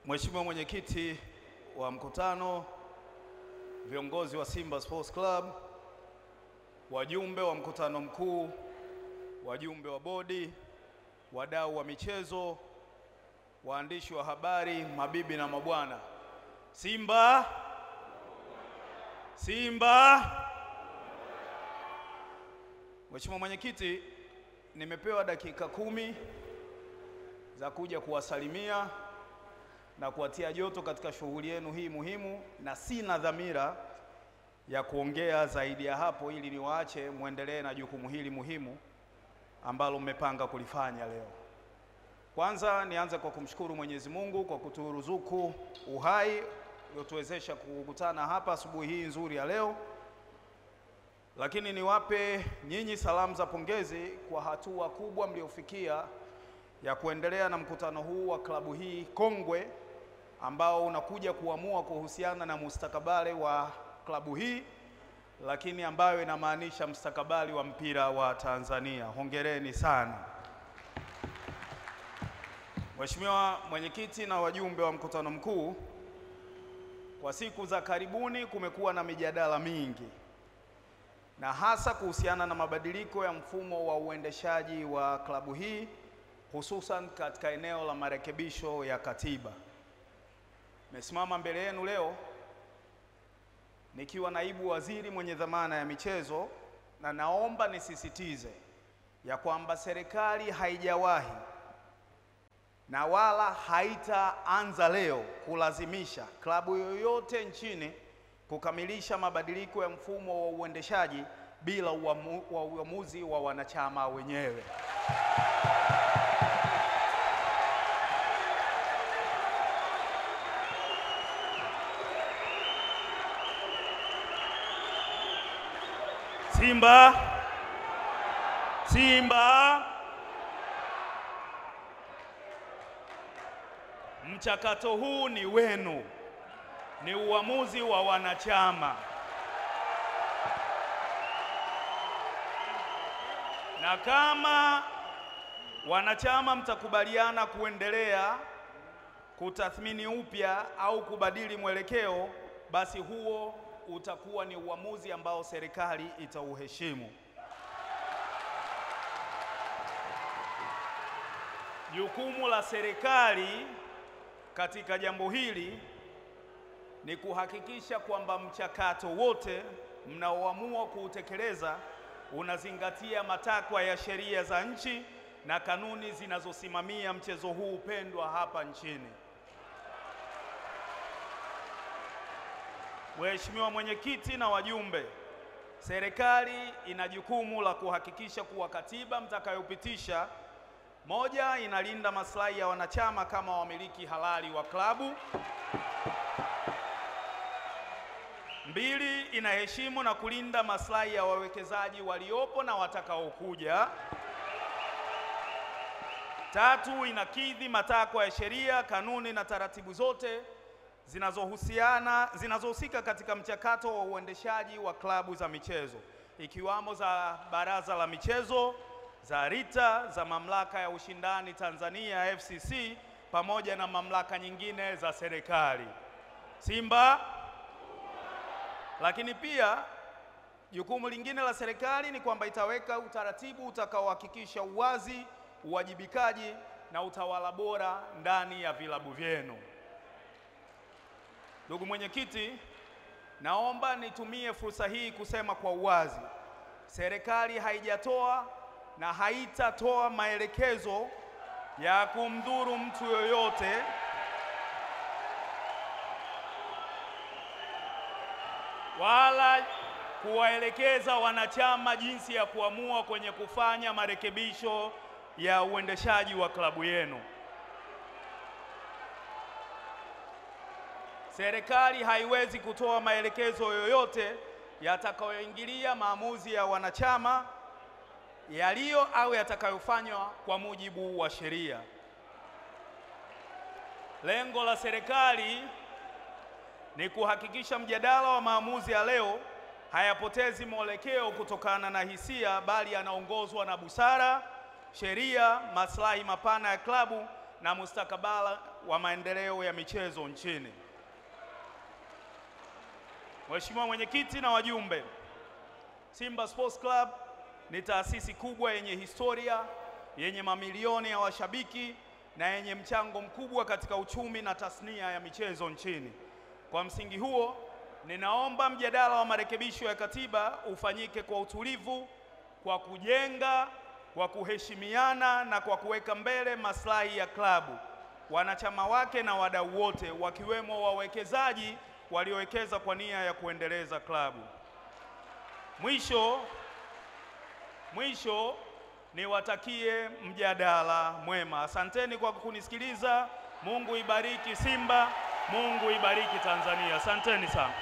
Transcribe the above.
Mheshimiwa Mwenyekiti wa mkutano, viongozi wa Simba Sports Club, wajumbe wa mkutano mkuu, wajumbe wa bodi, wadau wa michezo, waandishi wa habari, mabibi na mabwana. Simba! Simba! Mheshimiwa Mwenyekiti, nimepewa dakika 10 za kuja kuwasalimia na kuwatia joto katika shughuli yenu hii muhimu, na sina dhamira ya kuongea zaidi ya hapo, ili niwaache muendelee na jukumu hili muhimu ambalo mmepanga kulifanya leo. Kwanza nianze kwa kumshukuru Mwenyezi Mungu kwa kuturuzuku uhai uliotuwezesha kukutana hapa asubuhi hii nzuri ya leo. Lakini niwape nyinyi salamu za pongezi kwa hatua kubwa mliofikia ya kuendelea na mkutano huu wa klabu hii kongwe ambao unakuja kuamua kuhusiana na mustakabali wa klabu hii, lakini ambayo inamaanisha mustakabali wa mpira wa Tanzania. Hongereni sana. Mheshimiwa Mwenyekiti na wajumbe wa mkutano mkuu, kwa siku za karibuni kumekuwa na mijadala mingi, na hasa kuhusiana na mabadiliko ya mfumo wa uendeshaji wa klabu hii, hususan katika eneo la marekebisho ya katiba. Nimesimama mbele yenu leo nikiwa naibu waziri mwenye dhamana ya michezo, na naomba nisisitize ya kwamba serikali haijawahi na wala haitaanza leo kulazimisha klabu yoyote nchini kukamilisha mabadiliko ya mfumo wa uendeshaji bila uamuzi wa wanachama wenyewe. Simba! Simba! Mchakato huu ni wenu, ni uamuzi wa wanachama, na kama wanachama mtakubaliana kuendelea kutathmini upya au kubadili mwelekeo, basi huo utakuwa ni uamuzi ambao serikali itauheshimu. Jukumu la serikali katika jambo hili ni kuhakikisha kwamba mchakato wote mnaoamua kuutekeleza unazingatia matakwa ya sheria za nchi na kanuni zinazosimamia mchezo huu pendwa hapa nchini. Mheshimiwa Mwenyekiti na wajumbe, serikali ina jukumu la kuhakikisha kuwa katiba mtakayopitisha, moja, inalinda maslahi ya wanachama kama wamiliki halali wa klabu; mbili, inaheshimu na kulinda maslahi ya wawekezaji waliopo na watakaokuja; tatu, inakidhi matakwa ya sheria, kanuni na taratibu zote zinazohusika katika mchakato wa uendeshaji wa klabu za michezo, ikiwamo za Baraza la Michezo, za RITA, za Mamlaka ya Ushindani Tanzania FCC, pamoja na mamlaka nyingine za serikali. Simba! Lakini pia jukumu lingine la serikali ni kwamba itaweka utaratibu utakaohakikisha uwazi, uwajibikaji na utawala bora ndani ya vilabu vyenu. Ndugu Mwenyekiti, naomba nitumie fursa hii kusema kwa uwazi, serikali haijatoa na haitatoa maelekezo ya kumdhuru mtu yoyote wala kuwaelekeza wanachama jinsi ya kuamua kwenye kufanya marekebisho ya uendeshaji wa klabu yenu. Serikali haiwezi kutoa maelekezo yoyote yatakayoingilia maamuzi ya wanachama yaliyo au yatakayofanywa kwa mujibu wa sheria. Lengo la serikali ni kuhakikisha mjadala wa maamuzi ya leo hayapotezi mwelekeo kutokana na hisia, bali yanaongozwa na busara, sheria, maslahi mapana ya klabu na mustakabali wa maendeleo ya michezo nchini. Mheshimiwa Mwenyekiti na wajumbe, Simba Sports Club ni taasisi kubwa yenye historia, yenye mamilioni ya washabiki na yenye mchango mkubwa katika uchumi na tasnia ya michezo nchini. Kwa msingi huo, ninaomba mjadala wa marekebisho ya katiba ufanyike kwa utulivu, kwa kujenga, kwa kuheshimiana na kwa kuweka mbele maslahi ya klabu, wanachama wake na wadau wote, wakiwemo wawekezaji waliowekeza kwa nia ya kuendeleza klabu. Mwisho niwatakie mjadala mwema. Asanteni kwa kunisikiliza. Mungu ibariki Simba, Mungu ibariki Tanzania. Asanteni sana.